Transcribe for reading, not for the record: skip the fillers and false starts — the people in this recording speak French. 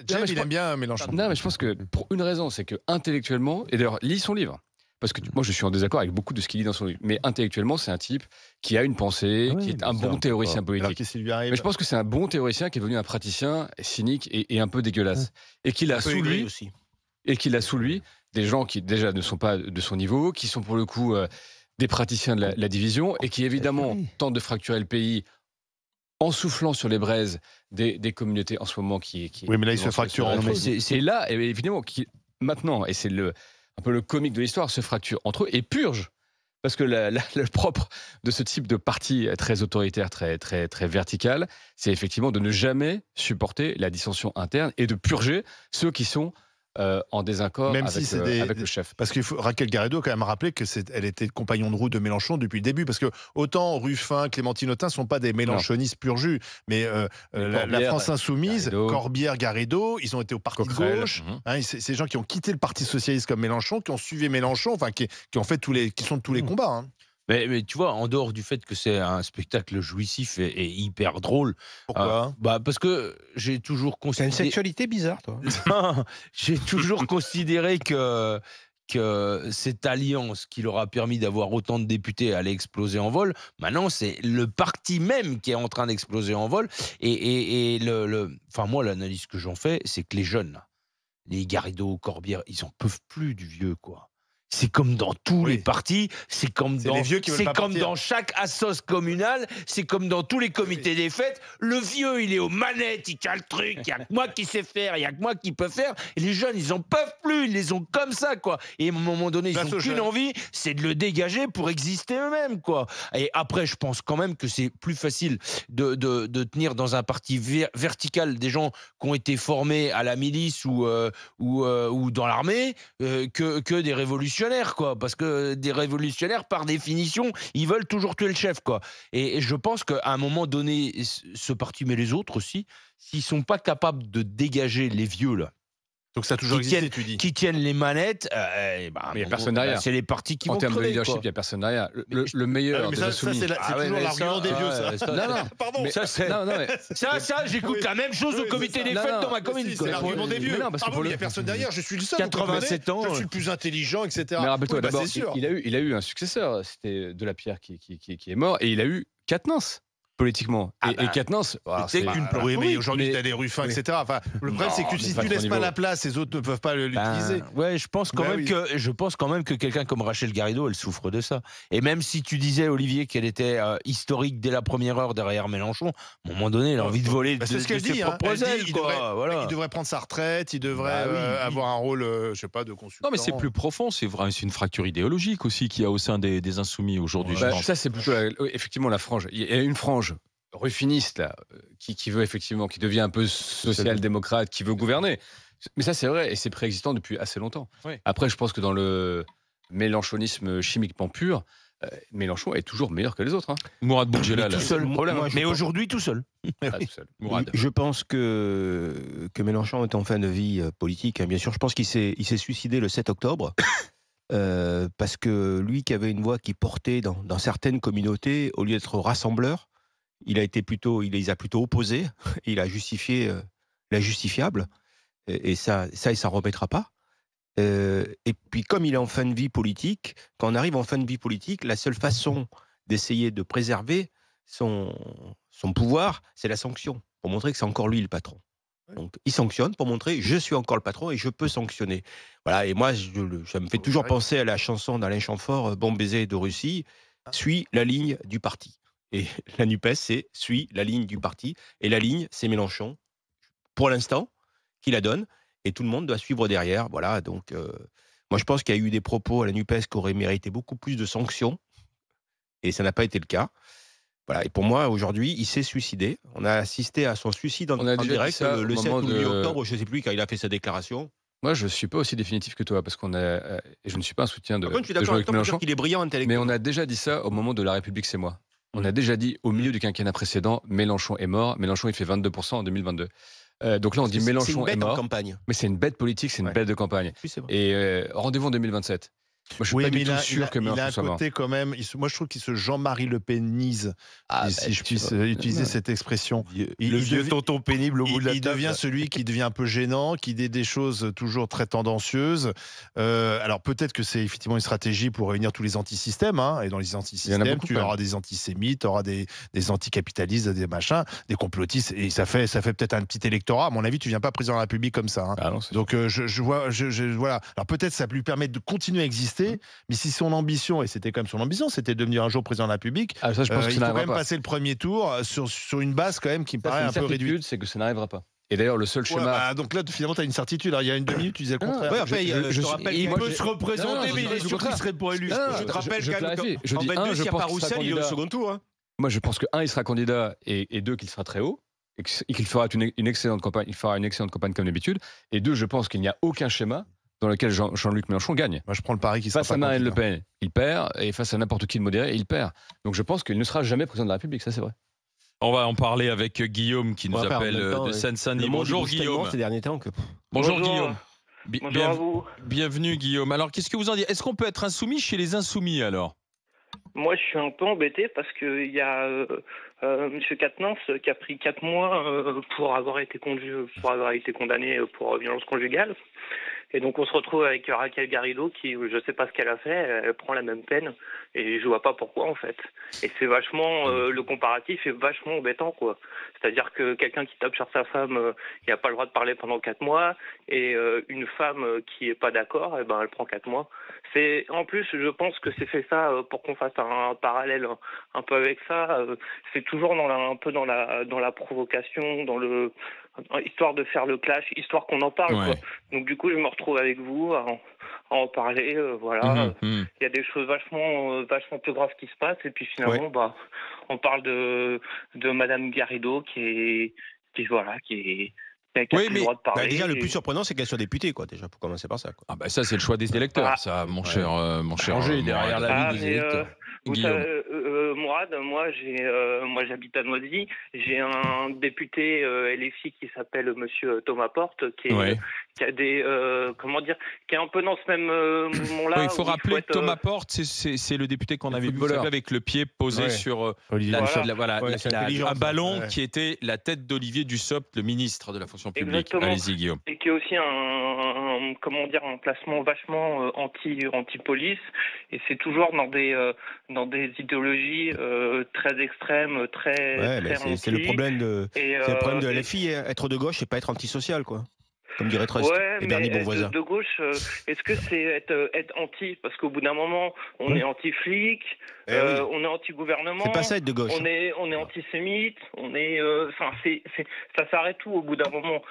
Jeb, il aime bien Mélenchon. Non, mais je pense que pour une raison, c'est que intellectuellement, et d'ailleurs, lis son livre. Parce que moi, je suis en désaccord avec beaucoup de ce qu'il dit dans son livre. Mais intellectuellement, c'est un type qui a une pensée, qui est un bon théoricien politique. Alors qu'est-ce qui lui arrive? Mais je pense que c'est un bon théoricien qui est devenu un praticien cynique et un peu dégueulasse. Et qu'il a sous lui aussi. Et qu'il a sous lui des gens qui déjà ne sont pas de son niveau, qui sont pour le coup des praticiens de la division et qui évidemment tentent de fracturer le pays en soufflant sur les braises des communautés en ce moment qui oui, mais là, il se fracture entre eux. Et là, évidemment, maintenant, et c'est un peu le comique de l'histoire, se fracture entre eux et purge. Parce que le propre de ce type de parti très autoritaire, très, très, très vertical, c'est effectivement de ne jamais supporter la dissension interne et de purger ceux qui sont en désaccord Même avec, si c'est avec le chef. Parce qu'il faut Raquel Garrido a quand même rappelé qu'elle était compagnon de route de Mélenchon depuis le début, parce que autant Ruffin, Clémentine Autain ne sont pas des mélenchonistes pur jus, mais la France Insoumise, Garrido. Corbière, Garrido, ils ont été au parti de Coquerel. gauche. C'est ces gens qui ont quitté le parti socialiste comme Mélenchon, qui ont suivi Mélenchon, enfin qui ont fait qui sont de tous les combats. Hein. Mais tu vois, en dehors du fait que c'est un spectacle jouissif et hyper drôle. Pourquoi parce que j'ai toujours T'as une considéré. sexualité bizarre, toi. J'ai toujours considéré que cette alliance qui leur a permis d'avoir autant de députés allait exploser en vol. Maintenant, c'est le parti même qui est en train d'exploser en vol. Et enfin, moi, l'analyse que j'en fais, c'est que les jeunes, là, les Garrido, Corbière, ils en peuvent plus du vieux, quoi. C'est comme dans tous les partis, c'est comme dans chaque assos communal, c'est comme dans tous les comités des fêtes. Le vieux, il est aux manettes, il tient le truc, il n'y a que moi qui sais faire, il n'y a que moi qui peux faire. Et les jeunes, ils en peuvent plus, ils les ont comme ça, quoi. Et à un moment donné, ils n'ont qu'une envie, c'est de le dégager pour exister eux-mêmes, quoi. Et après, je pense quand même que c'est plus facile de tenir dans un parti vertical des gens qui ont été formés à la milice ou dans l'armée que des révolutionnaires, quoi, parce que des révolutionnaires, par définition, ils veulent toujours tuer le chef, quoi. Et je pense qu'à un moment donné, ce parti, mais les autres aussi, s'ils sont pas capables de dégager les vieux, là, donc ça a toujours existé, tu dis. qui tiennent les manettes, Mais il n'y a personne derrière. C'est les partis qui vont En termes de crever, leadership, quoi. il n'y a personne derrière. Le meilleur mais des ça, Insoumis. c'est toujours l'argument des vieux, ça. Non, Pardon. Ça, j'écoute la même chose au comité des fêtes dans ma commune. C'est l'argument des vieux. Mais non, parce que Il n'y a personne derrière, je suis le seul. 87 ans. Je suis le plus intelligent, etc. Mais rappelle-toi, d'abord, c'est sûr. il a eu un successeur, c'était Delapierre qui est mort, et il a eu Quatennens, politiquement. Et Quatennens, c'est qu'une plante. Oui, mais aujourd'hui, mais- tu as des Ruffins, etc. Enfin, le problème, c'est que si pas tu à ton laisses pas niveau. la place, les autres ne peuvent pas l'utiliser. Ouais, je pense quand Ben même oui. je pense quand même que quelqu'un comme Rachel Garrido, elle souffre de ça. Et même si tu disais, Olivier, qu'elle était historique dès la première heure derrière Mélenchon, à un moment donné, elle a envie de voler C'est ce qu'elle dit. ses Hein. propres Elle dit, ailes, quoi. Voilà. il devrait prendre sa retraite, il devrait avoir un rôle, je sais pas, de consultant. Non, mais c'est plus profond, c'est une fracture idéologique aussi qu'il y a au sein des Insoumis aujourd'hui, je pense. ça, c'est plutôt effectivement la frange. Il y a une frange ruffiniste là, qui veut effectivement, qui devient un peu social-démocrate, qui veut gouverner. Mais ça, c'est vrai, et c'est préexistant depuis assez longtemps. Oui. Après, je pense que dans le mélenchonisme chimiquement pur, Mélenchon est toujours meilleur que les autres. Hein. Mourad Boudjelal. Tout seul. problème, hein. Mais aujourd'hui, tout seul. Tout seul. Mourad. Je pense que Mélenchon est en fin de vie politique. Hein. Bien sûr, je pense qu'il s'est suicidé le 7 octobre. Parce que lui qui avait une voix qui portait dans certaines communautés, au lieu d'être rassembleur, il les a plutôt opposés. Il a justifié l'injustifiable. Et ça, il s'en remettra pas. Et puis, comme il est en fin de vie politique, quand on arrive en fin de vie politique, la seule façon d'essayer de préserver son pouvoir, c'est la sanction, pour montrer que c'est encore lui le patron. Donc, il sanctionne pour montrer je suis encore le patron et je peux sanctionner. Voilà. Et moi, ça me fait toujours penser à la chanson d'Alain Chamfort, Bon baiser de Russie, suis la ligne du parti. Et la NUPES, c'est suit la ligne du parti. Et la ligne, c'est Mélenchon, pour l'instant, qui la donne. Et tout le monde doit suivre derrière. Voilà. Donc, moi, je pense qu'il y a eu des propos à la NUPES qui auraient mérité beaucoup plus de sanctions. Et ça n'a pas été le cas. Voilà. Et pour moi, aujourd'hui, il s'est suicidé. On a assisté à son suicide en direct le 7 ou le 8 octobre, je ne sais plus, quand il a fait sa déclaration. Moi, je ne suis pas aussi définitif que toi, parce et je ne suis pas un soutien de Je suis d'accord avec toi pour dire qu'il est brillant intellectuellement. Mais on a déjà dit ça au moment de La République, c'est moi. On a déjà dit, au milieu du quinquennat précédent, Mélenchon est mort. Mélenchon, il fait 22% en 2022. Donc là, on dit Mélenchon est mort. En campagne. Mais c'est une bête politique, c'est une bête de campagne. Oui, c'est vrai. Et rendez-vous en 2027. Moi, je suis Oui, pas mais du tout sûr que il a Mélenchon un soit mort. côté quand même. Moi, je trouve qu'il se Jean-Marie Le Penise, si je puisse utiliser cette expression. Le vieux tonton pénible au bout de la table. Il devient celui qui devient un peu gênant, qui dit des choses toujours très tendancieuses. Alors peut-être que c'est effectivement une stratégie pour réunir tous les antisystèmes. Et dans les antisystèmes, tu auras des antisémites, tu auras des anticapitalistes, des machins, des complotistes. Et ça fait peut-être un petit électorat. À mon avis, tu viens pas président de la République comme ça. Ah non, Donc voilà. Alors peut-être ça lui permet de continuer à exister. Mais si son ambition, et c'était quand même son ambition, c'était de devenir un jour président de la République, je pense que il faut quand même passer le premier tour sur une base quand même qui me paraît un peu réduite. C'est que ça n'arrivera pas. Et d'ailleurs, le seul schéma. Donc là, finalement, tu as une certitude. Alors, il y a une demi-minute, tu disais le contraire. Je te rappelle qu'il peut se représenter, mais il est sûr qu'il serait pas élu. Je te rappelle qu'en 22, s'il n'y a pas Roussel, il est au second tour. Moi, je pense que il sera candidat et deux, qu'il sera très haut. Et qu'il fera une excellente campagne. Il fera une excellente campagne comme d'habitude. Et deux, je pense qu'il n'y a aucun schéma dans lequel Jean-Luc Mélenchon gagne. Moi, je prends le pari qu'il sera face à Marine Le Pen, il perd, et face à n'importe qui de modéré, il perd. Donc je pense qu'il ne sera jamais président de la République, ça c'est vrai. On va en parler avec Guillaume qui nous appelle de Seine-Saint-Denis. Bonjour Guillaume. Ces derniers temps Bonjour Guillaume. Bonjour à vous. Bienvenue Guillaume. Alors qu'est-ce que vous en dites? Est-ce qu'on peut être insoumis chez les insoumis alors? Moi, je suis un peu embêté parce qu'il y a M. Quatennens qui a pris 4 mois pour avoir été condamné pour violence conjugale. Et donc, on se retrouve avec Raquel Garrido qui, je ne sais pas ce qu'elle a fait, elle prend la même peine. Et je vois pas pourquoi, en fait. Et c'est vachement, le comparatif est vachement embêtant, quoi. C'est-à-dire que quelqu'un qui tape sur sa femme, il n'a pas le droit de parler pendant 4 mois. Et une femme qui est pas d'accord, eh ben, elle prend 4 mois. En plus, je pense que c'est fait ça pour qu'on fasse un parallèle un peu avec ça. C'est toujours un peu dans la provocation, histoire de faire le clash, histoire qu'on en parle, quoi. Donc du coup, je me retrouve avec vous à en parler. Voilà, il y a des choses vachement peu graves qui se passent, et puis finalement, on parle de Madame Garrido qui a plus le droit de parler. Déjà, le plus surprenant, c'est qu'elle soit députée, quoi. Déjà, pour commencer par ça, quoi. Ah bah ça, c'est le choix des électeurs, ça, mon cher. Ranger derrière la vie des électeurs. Vous savez, Mourad, moi j'habite à Noisy, j'ai un député LFI qui s'appelle Monsieur Thomas Porte, qui a des qui est un peu dans ce même mouvement-là. Il faut rappeler que Thomas Porte, c'est le député qu'on avait vu avec le pied posé sur un ballon qui était la tête d'Olivier Dussopt, le ministre de la fonction publique. Allez-y Guillaume. Et qui est aussi un placement vachement anti-police, et c'est toujours dans des idéologies très extrêmes, très c'est le problème de LFI, être de gauche et pas être antisocial, quoi. Comme dirait Trust et Bernie Bonvoisin. De gauche, est-ce que c'est être anti? Parce qu'au bout d'un moment, on est anti-flic, on est anti-gouvernement. C'est pas ça être de gauche. On est antisémite, ça s'arrête tout au bout d'un moment.